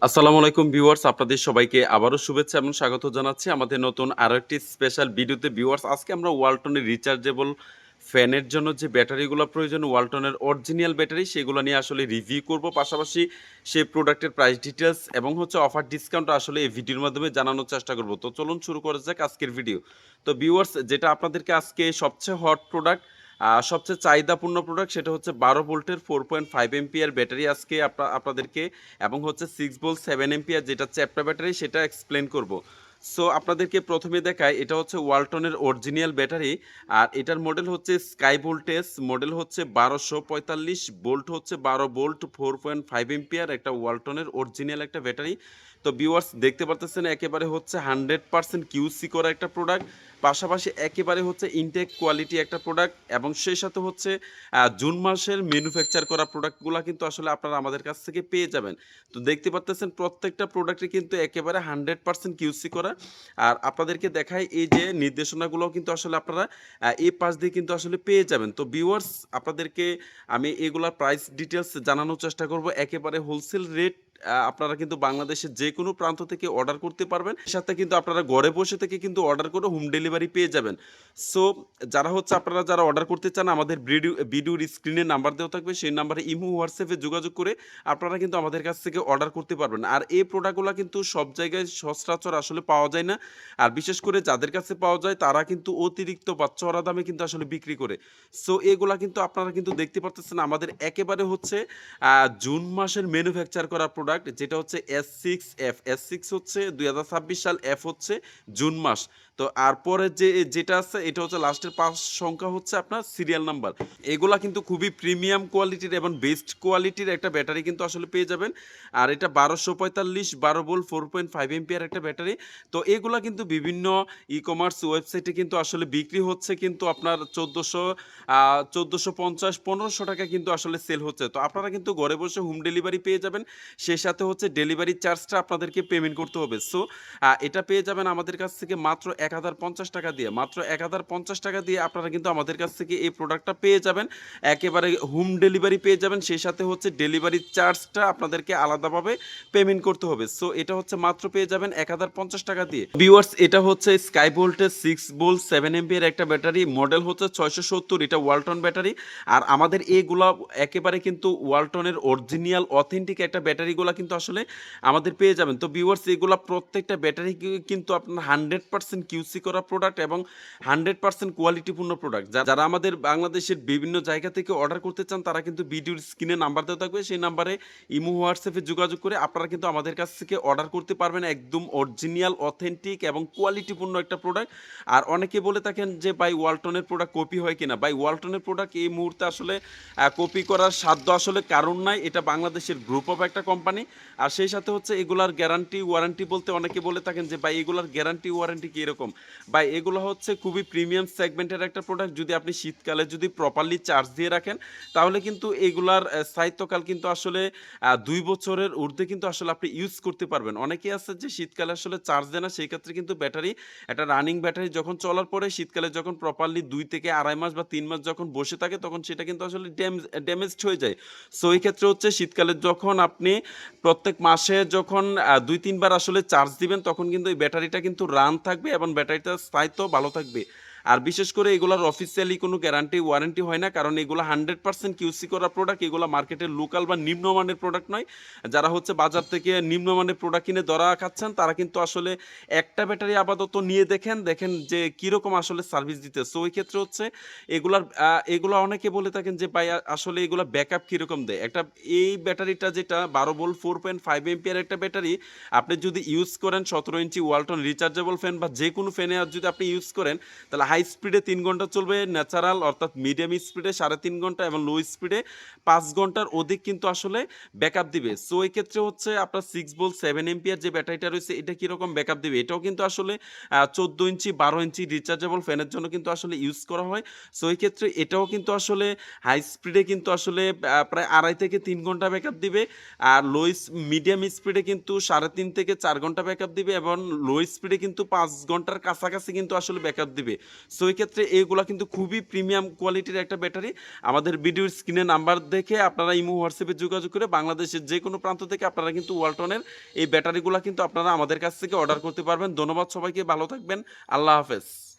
আসসালামু আলাইকুম ভিউয়ার্স, আপনাদের সবাইকে আবারও শুভেচ্ছা এবং স্বাগত জানাচ্ছি আমাদের নতুন আরো একটি স্পেশাল ভিডিওতে। ভিউয়ার্স, আজকে আমরা ওয়ালটনের রিচার্জেবল ফ্যানের জন্য যে ব্যাটারিগুলো প্রয়োজন, ওয়ালটনের অরিজিনাল ব্যাটারি, সেগুলো নিয়ে আসলে রিভিউ করব। পাশাপাশি সেই প্রোডাক্টের প্রাইস ডিটেলস এবং অফার ডিসকাউন্ট আসলে এই ভিডিওর মাধ্যমে জানানোর চেষ্টা করব। তো চলুন শুরু করা যাক আজকের ভিডিও। তো ভিউয়ার্স, যেটা আপনাদেরকে আজকে সবচেয়ে হট প্রোডাক্ট, সবচেয়ে চাহিদাপূর্ণ প্রোডাক্ট, সেটা হচ্ছে 12 ভোল্টের 4.5 এমপিয়ার ব্যাটারি আজকে আপনাদেরকে, এবং 6 ভোল্ট 7 এমপিয়ার যেটা চ্যাপ্টা ব্যাটারি, সেটা এক্সপ্লেন করব। সো আপনাদেরকে প্রথমে দেখায়, এটা হচ্ছে ওয়ালটনের অরিজিনাল ব্যাটারি। আর এটার মডেল হচ্ছে স্কাই ভোল্টেজ, মডেল হচ্ছে 1245 ভোল্ট, 12 ভোল্ট 4.5 এমপিয়ার, একটা ওয়ালটনের অরিজিনাল একটা ব্যাটারি। তো ভিউয়ার্স, দেখতে পারতেছেন একেবারে 100% কিউসি করা একটা প্রোডাক্ট। পাশাপাশি একেবারে ইনটেক কোয়ালিটি একটা প্রোডাক্ট, এবং সেই সাথে জুন মাসের ম্যানুফ্যাকচার করা প্রোডাক্টগুলো কিন্তু আসলে আপনারা আমাদের কাছ থেকে পেয়ে যাবেন। তো দেখতে পাচ্তেছেন প্রত্যেকটা প্রোডাক্টই কিন্তু একেবারে 100% কিউসি করা। আর আপনাদেরকে দেখাই, এই যে নির্দেশনাগুলো কিন্তু আসলে আপনারা এই পাশ দিয়ে কিন্তু আসলে পেয়ে যাবেন। তো ভিউয়ার্স, আপনাদেরকে আমি এগুলার প্রাইস ডিটেলস জানানোর চেষ্টা করব। একেবারে হোলসেল রেট, আপনারা কিন্তু বাংলাদেশের যে কোনো প্রান্ত থেকে অর্ডার করতে পারবেন। এর সাথে কিন্তু আপনারা ঘরে বসে থেকে কিন্তু অর্ডার করে হোম ডেলিভারি পেয়ে যাবেন। সো যারা অর্ডার করতে চান, আমাদের ভিডিওর স্ক্রিনে নাম্বার দেওয়া থাকবে, সেই নাম্বারে ইমো হোয়াটসঅ্যাপে যোগাযোগ করে আপনারা কিন্তু আমাদের কাছ থেকে অর্ডার করতে পারবেন। আর এই প্রোডাক্টগুলো কিন্তু সব জায়গায় সচরাচর আসলে পাওয়া যায় না। আর বিশেষ করে যাদের কাছে পাওয়া যায়, তারা কিন্তু অতিরিক্ত বা চড়া দামে কিন্তু আসলে বিক্রি করে। সো এগুলা কিন্তু আপনারা কিন্তু দেখতে পারতেছেন, আমাদের একেবারে জুন মাসের ম্যানুফ্যাকচার করা প্রোডাক্ট, যেটা হচ্ছে S6F। S6 হচ্ছে 2026 সাল, F হচ্ছে জুন মাস। তো আর পরে যেটা আছে, এটা হচ্ছে লাস্টের 5 সংখ্যা হচ্ছে আপনার সিরিয়াল নাম্বার। এগুলা কিন্তু খুবই প্রিমিয়াম কোয়ালিটির এবং বেস্ট কোয়ালিটির একটা ব্যাটারি কিন্তু আসলে পেয়ে যাবেন। আর এটা 1245 12 ভোল্ট 4.5 এমপিয়ার একটা ব্যাটারি। তো এগুলা কিন্তু বিভিন্ন ই কমার্স ওয়েবসাইটে কিন্তু আসলে বিক্রি হচ্ছে, কিন্তু আপনার 1450 1500 টাকা কিন্তু আসলে সেল হচ্ছে। তো আপনারা কিন্তু ঘরে বসে হোম ডেলিভারি পেয়ে যাবেন। সেই সাথে ডেলিভারি চার্জটা আপনাদেরকে পেমেন্ট করতে হবে। সো এটা পেয়ে যাবেন আমাদের কাছ থেকে মাত্র 1050 টাকা দিয়ে। মাত্র 1050 টাকা দিয়ে আপনারা কিন্তু আমাদের কাছ থেকে এই প্রোডাক্টটা পেয়ে যাবেন। একেবারে হোম ডেলিভারি পেয়ে যাবেন। সেই সাথে ডেলিভারি চার্জটা আপনাদেরকে আলাদাভাবে পেমেন্ট করতে হবে। সো এটা মাত্র পেয়ে যাবেন 1050 টাকা দিয়ে। ভিউয়ার্স, এটা হচ্ছে স্কাই ভোল্টের 6 ভোল্ট 7 এমপিয়ার একটা ব্যাটারি, মডেল হচ্ছে 670। এটা ওয়ালটন ব্যাটারি। আর আমাদের এইগুলা একেবারে কিন্তু ওয়ালটনের অরিজিনাল অথেন্টিক একটা ব্যাটারিগুলা কিন্তু আসলে আমাদের পেয়ে যাবেন। তো ভিউয়ার্স, এগুলা প্রত্যেকটা ব্যাটারি কিন্তু আপনার 100% কিউসি করা প্রোডাক্ট এবং 100% কোয়ালিটিপূর্ণ প্রোডাক্ট। যারা আমাদের বাংলাদেশের বিভিন্ন জায়গা থেকে অর্ডার করতে চান, তারা কিন্তু ভিডিওর স্ক্রিনে নাম্বার দেওয়া থাকবে, সেই নাম্বারে ইমো হোয়াটসঅ্যাপে যোগাযোগ করে আপনারা কিন্তু আমাদের কাছ থেকে অর্ডার করতে পারবেন। একদম অরিজিনাল অথেন্টিক এবং কোয়ালিটিপূর্ণ একটা প্রোডাক্ট। আর অনেকে বলে থাকেন যে ভাই, ওয়ালটনের প্রোডাক্ট কপি হয় কিনা। ভাই, ওয়ালটনের প্রোডাক্ট এই মুহূর্তে আসলে কপি করার সাধ্য আসলে কারণ নাই। এটা বাংলাদেশের গ্রুপ অফ একটা কোম্পানি। আর সেই সাথে এগুলার গ্যারান্টি ওয়ারেন্টি বলতে অনেকে বলে থাকেন যে ভাই, এগুলার গ্যারান্টি ওয়ারেন্টি কীরকম। ভাই, এগুলো খুবই প্রিমিয়াম সেগমেন্টের একটা প্রোডাক্ট। যদি আপনি শীতকালে যদি প্রপারলি চার্জ দিয়ে রাখেন, তাহলে কিন্তু এগুলার স্থায়িত্বকাল কিন্তু আসলে 2 বছরের ঊর্ধ্বে কিন্তু আসলে আপনি ইউজ করতে পারবেন। অনেকেই আছে যে শীতকালে আসলে চার্জ দেয় না, সেই ক্ষেত্রে কিন্তু ব্যাটারি, একটা রানিং ব্যাটারি যখন চলার পরে শীতকালে যখন প্রপারলি 2 থেকে 2.5 মাস বা 3 মাস যখন বসে থাকে, তখন সেটা কিন্তু আসলে ড্যামেজড হয়ে যায়। সো এই ক্ষেত্রে শীতকালে যখন আপনি প্রত্যেক মাসে যখন 2-3 বার আসলে চার্জ দিবেন, তখন কিন্তু এই ব্যাটারিটা কিন্তু রান থাকবে এবং ব্যাটারিটার স্থায়িত্ব ভালো থাকবে। আর বিশেষ করে এগুলার অফিসিয়ালি কোনো গ্যারান্টি ওয়ারেন্টি হয় না, কারণ এগুলো 100% কিউসি করা প্রোডাক্ট। এগুলো মার্কেটের লোকাল বা নিম্নমানের প্রোডাক্ট নয়। যারা বাজার থেকে নিম্নমানের প্রোডাক্ট কিনে ধরা খাচ্ছেন, তারা কিন্তু আসলে একটা ব্যাটারি আপাতত নিয়ে দেখেন যে কীরকম আসলে সার্ভিস দিতে। সো ওই ক্ষেত্রে এগুলো অনেকে বলে থাকেন যে ভাই, আসলে এগুলো ব্যাকআপ কীরকম দেয়। এই ব্যাটারিটা যেটা 12 ভোল্ট 4.5 এমপিয়ার একটা ব্যাটারি, আপনি যদি ইউজ করেন 17 ইঞ্চি ওয়ালটন রিচার্জেবল ফ্যান বা যে কোনো ফ্যানে যদি আপনি ইউজ করেন, তাহলে হাই স্পিডে 3 ঘন্টা চলবে, ন্যাচারাল অর্থাৎ মিডিয়াম স্পিডে 3.5 ঘন্টা, এবং লো স্পিডে 5 ঘন্টার অধিক কিন্তু আসলে ব্যাকআপ দিবে। সো এই ক্ষেত্রে আপনার 6 ভোল্ট 7 এমপিয়ার যে ব্যাটারিটা রয়েছে, এটা কীরকম ব্যাকআপ দিবে। এটাও কিন্তু আসলে 14 ইঞ্চি 12 ইঞ্চি রিচার্জেবল ফ্যানের জন্য কিন্তু আসলে ইউজ করা হয়। সো এই ক্ষেত্রে এটাও কিন্তু আসলে হাই স্পিডে কিন্তু আসলে প্রায় 2.5 থেকে 3 ঘন্টা ব্যাকআপ দিবে। আর মিডিয়াম স্পিডে কিন্তু 3.5 থেকে 4 ঘন্টা ব্যাকআপ দিবে, এবং লো স্পিডে কিন্তু 5 ঘন্টার কাছাকাছি কিন্তু আসলে ব্যাকআপ দিবে। সো এই ক্ষেত্রে এগুলা কিন্তু খুবই প্রিমিয়াম কোয়ালিটির একটা ব্যাটারি। আমাদের ভিডিওর স্ক্রিনে নাম্বার দেখে আপনারা ইমো, হোয়াটসঅ্যাপে যোগাযোগ করে বাংলাদেশের যেকোনো প্রান্ত থেকে আপনারা কিন্তু ওয়ালটনের এই ব্যাটারিগুলা কিন্তু আপনারা আমাদের কাছ থেকে অর্ডার করতে পারবেন। ধন্যবাদ সবাইকে, ভালো থাকবেন। আল্লাহ হাফেজ।